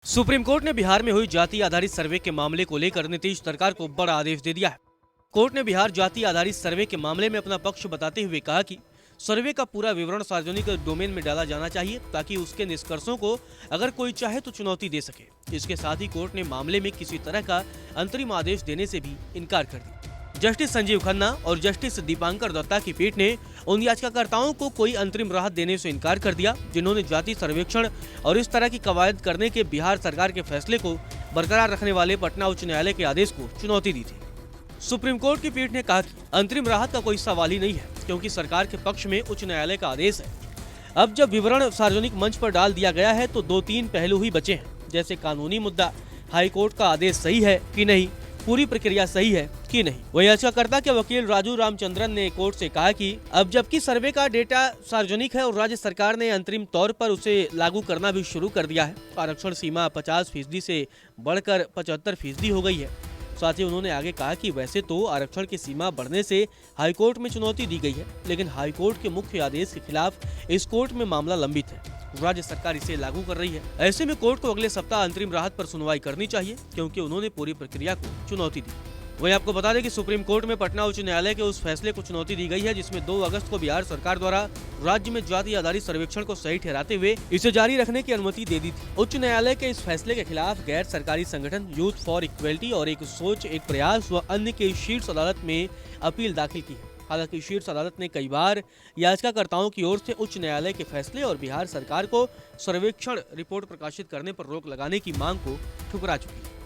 Supreme court ने बिहार में हुई जाति आधारित सर्वे के मामले को लेकर नीतीश सरकार को बड़ा आदेश दे दिया है। कोर्ट ने बिहार जाति आधारित सर्वे के मामले में अपना पक्ष बताते हुए कहा कि सर्वे का पूरा विवरण सार्वजनिक डोमेन में डाला जाना चाहिए ताकि उसके निष्कर्षों को अगर कोई चाहे तो चुनौती दे सके। इसके साथ ही कोर्ट ने मामले में किसी तरह का अंतरिम आदेश देने से भी इनकार कर दिया। जस्टिस संजीव खन्ना और जस्टिस दीपांकर दत्ता की पीठ ने उन याचिकाकर्ताओं को कोई अंतरिम राहत देने से इनकार कर दिया जिन्होंने जाति सर्वेक्षण और इस तरह की कवायद करने के बिहार सरकार के फैसले को बरकरार रखने वाले पटना उच्च न्यायालय के आदेश को चुनौती दी थी। सुप्रीम कोर्ट की पीठ ने कहा कि अंतरिम राहत का कोई सवाल ही नहीं है क्योंकि सरकार के पक्ष में उच्च न्यायालय का आदेश है। अब जब विवरण सार्वजनिक मंच पर डाल दिया गया है तो 2-3 पहलू ही बचे हैं, जैसे कानूनी मुद्दा, हाई कोर्ट का आदेश सही है कि नहीं, पूरी प्रक्रिया सही है कि नहीं। वही याचिकाकर्ता के वकील राजू रामचंद्रन ने कोर्ट से कहा कि अब जबकि सर्वे का डेटा सार्वजनिक है और राज्य सरकार ने अंतरिम तौर पर उसे लागू करना भी शुरू कर दिया है, आरक्षण सीमा 50% से बढ़कर 75% हो गई है। साथ ही उन्होंने आगे कहा कि वैसे तो आरक्षण की सीमा बढ़ने से हाईकोर्ट में चुनौती दी गई है, लेकिन हाईकोर्ट के मुख्य आदेश के खिलाफ इस कोर्ट में मामला लंबित है। राज्य सरकार इसे लागू कर रही है। ऐसे में कोर्ट को अगले सप्ताह अंतरिम राहत पर सुनवाई करनी चाहिए क्योंकि उन्होंने पूरी प्रक्रिया को चुनौती दी। वहीं आपको बता दें कि सुप्रीम कोर्ट में पटना उच्च न्यायालय के उस फैसले को चुनौती दी गई है जिसमें 2 अगस्त को बिहार सरकार द्वारा राज्य में जाति आधारित सर्वेक्षण को सही ठहराते हुए इसे जारी रखने की अनुमति दे दी थी। उच्च न्यायालय के इस फैसले के खिलाफ गैर सरकारी संगठन यूथ फॉर इक्वलिटी और एक सोच एक प्रयास व अन्य की शीर्ष अदालत में अपील दाखिल की है। हालांकि शीर्ष अदालत ने कई बार याचिकाकर्ताओं की ओर से उच्च न्यायालय के फैसले और बिहार सरकार को सर्वेक्षण रिपोर्ट प्रकाशित करने पर रोक लगाने की मांग को ठुकरा चुकी है।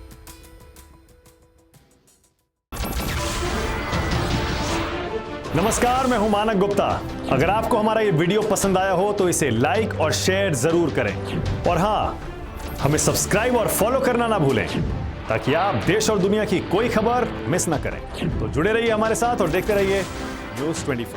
नमस्कार, मैं हूं मानक गुप्ता। अगर आपको हमारा ये वीडियो पसंद आया हो तो इसे लाइक और शेयर जरूर करें और हाँ, हमें सब्सक्राइब और फॉलो करना ना भूलें ताकि आप देश और दुनिया की कोई खबर मिस ना करें। तो जुड़े रहिए हमारे साथ और देखते रहिए न्यूज़ 24।